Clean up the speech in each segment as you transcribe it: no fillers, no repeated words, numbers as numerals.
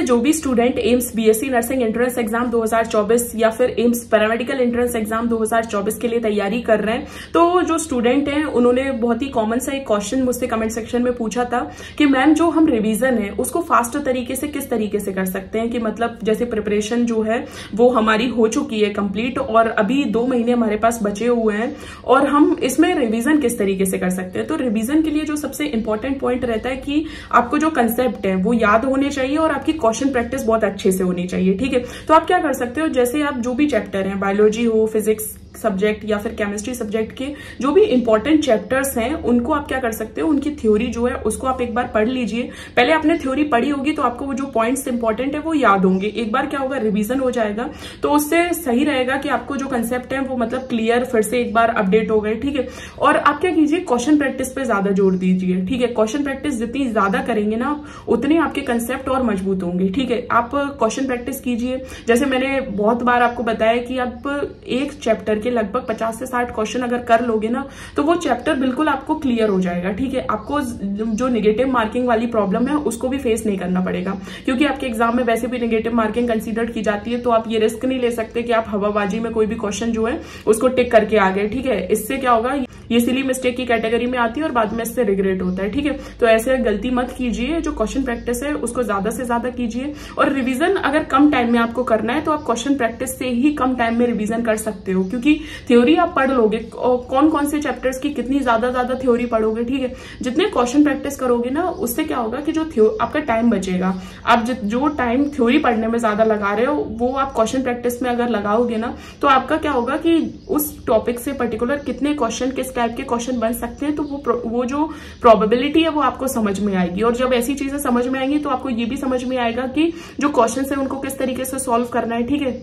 जो भी student AIIMS BSc nursing entrance exam 2024 या फिर एम्स पैरामेडिकल एंट्रेंस एग्जाम 2024 के लिए तैयारी कर रहे हैं, तो जो स्टूडेंट हैं उन्होंने बहुत ही कॉमन सा एक क्वेश्चन मुझसे कमेंट सेक्शन में पूछा था कि मैम जो हम रिवीजन है उसको फास्ट तरीके से किस तरीके से कर सकते हैं, कि मतलब जैसे प्रिपरेशन जो है वो हमारी हो चुकी है कंप्लीट और अभी 2 महीने हमारे पास बचे हुए हैं और हम इसमें रिवीजन किस तरीके से कर सकते हैं। तो रिवीजन के लिए जो सबसे इंपॉर्टेंट पॉइंट रहता है कि आपको जो कंसेप्ट है वो याद होने चाहिए और आपकी क्वेश्चन प्रैक्टिस बहुत अच्छे से होनी चाहिए। ठीक है, तो आप क्या कर सकते हो, जैसे आप जो भी चैप्टर हैं, बायोलॉजी हो, फिजिक्स सब्जेक्ट या फिर केमिस्ट्री सब्जेक्ट के जो भी इंपॉर्टेंट चैप्टर्स हैं उनको आप क्या कर सकते हो, उनकी थ्योरी जो है उसको आप एक बार पढ़ लीजिए। पहले आपने थ्योरी पढ़ी होगी तो आपको वो जो पॉइंट्स इंपॉर्टेंट है वो याद होंगे। एक बार क्या होगा, रिवीजन हो जाएगा तो उससे सही रहेगा कि आपको जो कंसेप्ट है वो मतलब क्लियर फिर से एक बार अपडेट हो गए। ठीक है, और आप क्या कीजिए, क्वेश्चन प्रैक्टिस पे ज्यादा जोर दीजिए। ठीक है, क्वेश्चन प्रैक्टिस जितनी ज्यादा करेंगे ना उतने आपके कंसेप्ट और मजबूत होंगे। ठीक है, आप क्वेश्चन प्रैक्टिस कीजिए। जैसे मैंने बहुत बार आपको बताया कि आप एक चैप्टर के लगभग 50 से 60 क्वेश्चन अगर कर लोगे ना तो वो चैप्टर बिल्कुल आपको क्लियर हो जाएगा। ठीक है, आपको जो नेगेटिव मार्किंग वाली प्रॉब्लम है उसको भी फेस नहीं करना पड़ेगा, क्योंकि आपके एग्जाम में वैसे भी नेगेटिव मार्किंग कंसीडर की जाती है। तो आप ये रिस्क नहीं ले सकते कि आप हवाबाजी में कोई भी क्वेश्चन जो है उसको टिक करके आ गए। ठीक है, इससे क्या होगा, ये सिली मिस्टेक की कैटेगरी में आती है और बाद में इससे रिग्रेट होता है। ठीक है, तो ऐसे गलती मत कीजिए। जो क्वेश्चन प्रैक्टिस है उसको ज्यादा से ज्यादा कीजिए और रिवीजन अगर कम टाइम में आपको करना है तो आप क्वेश्चन प्रैक्टिस से ही कम टाइम में रिवीजन कर सकते हो, क्योंकि थ्योरी आप पढ़ लोगे, कौन कौन से चैप्टर्स की कितनी ज्यादा थ्योरी पढ़ोगे। ठीक है, जितने क्वेश्चन प्रैक्टिस करोगे ना उससे क्या होगा कि जो आपका टाइम बचेगा, आप जो टाइम थ्योरी पढ़ने में ज्यादा लगा रहे हो वो आप क्वेश्चन प्रैक्टिस में अगर लगाओगे ना तो आपका क्या होगा कि उस टॉपिक से पर्टिकुलर कितने क्वेश्चन, किस टाइप के क्वेश्चन बन सकते हैं, तो वो जो प्रोबेबिलिटी है वो आपको समझ में आएगी। और जब ऐसी चीजें समझ में आएंगी तो आपको ये भी समझ में आएगा कि जो क्वेश्चन है उनको किस तरीके से सॉल्व करना है। ठीक है,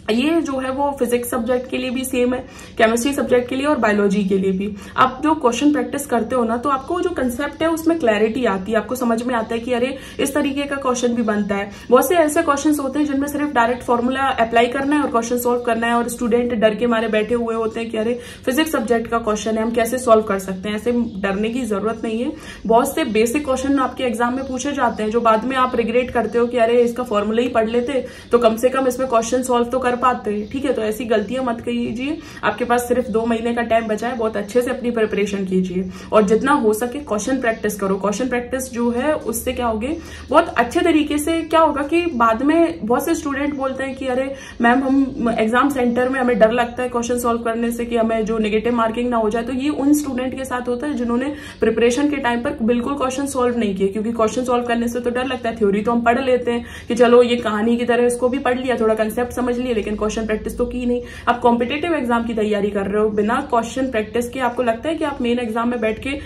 ये जो है वो फिजिक्स सब्जेक्ट के लिए भी सेम है, केमिस्ट्री सब्जेक्ट के लिए और बायोलॉजी के लिए भी। आप जो क्वेश्चन प्रैक्टिस करते हो ना तो आपको जो कंसेप्ट है उसमें क्लैरिटी आती है, आपको समझ में आता है कि अरे इस तरीके का क्वेश्चन भी बनता है। बहुत से ऐसे क्वेश्चंस होते हैं जिनमें सिर्फ डायरेक्ट फॉर्मूला अप्लाई करना है और क्वेश्चन सोल्व करना है और स्टूडेंट डर के मारे बैठे हुए होते हैं कि अरे फिजिक्स सब्जेक्ट का क्वेश्चन है, हम कैसे सोल्व कर सकते हैं। ऐसे डरने की जरूरत नहीं है। बहुत से बेसिक क्वेश्चन आपके एग्जाम में पूछे जाते हैं जो बाद में आप रिग्रेट करते हो कि अरे इसका फॉर्मूला ही पढ़ लेते तो कम से कम इसमें क्वेश्चन सोल्व तो कर पाते। ठीक है, तो ऐसी गलतियां मत कीजिए। आपके पास सिर्फ 2 महीने का टाइम बचा है, बहुत अच्छे से अपनी प्रिपरेशन कीजिए और जितना हो सके क्वेश्चन प्रैक्टिस करो। क्वेश्चन प्रैक्टिस जो है उससे क्या होगे, बहुत अच्छे तरीके से क्या होगा कि बाद में बहुत से स्टूडेंट बोलते हैं कि अरे मैम हम एग्जाम सेंटर में हमें डर लगता है क्वेश्चन सॉल्व करने से कि हमें जो नेगेटिव मार्किंग ना हो जाए। तो ये उन स्टूडेंट के साथ होता है जिन्होंने प्रिपरेशन के टाइम पर बिल्कुल क्वेश्चन सॉल्व नहीं किए, क्योंकि क्वेश्चन सॉल्व करने से तो डर लगता है। थ्योरी तो हम पढ़ लेते हैं कि चलो ये कहानी की तरह इसको भी पढ़ लिया, थोड़ा कंसेप्ट समझ लिया, लेकिन क्वेश्चन प्रैक्टिस तो की नहीं। आप कॉम्पिटेटिव एग्जाम की तैयारी कर रहे हो बिना क्वेश्चन प्रैक्टिस के, आपको लगता है कि आप मेन एग्जाम में बैठ के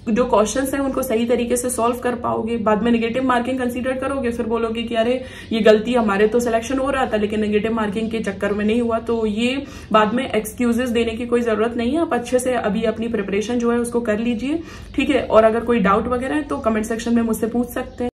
जो क्वेश्चंस हैं उनको सही तरीके से सॉल्व कर पाओगे। बाद में नेगेटिव मार्किंग कंसीडर करोगे, फिर बोलोगे कि अरे ये गलती हमारे तो सिलेक्शन हो रहा था लेकिन नेगेटिव मार्किंग के चक्कर में नहीं हुआ। तो ये बाद में एक्सक्यूजेस देने की कोई जरूरत नहीं है। आप अच्छे से अभी अपनी प्रिपरेशन जो है उसको कर लीजिए। ठीक है, और अगर कोई डाउट वगैरह है तो कमेंट सेक्शन में मुझसे पूछ सकते हैं।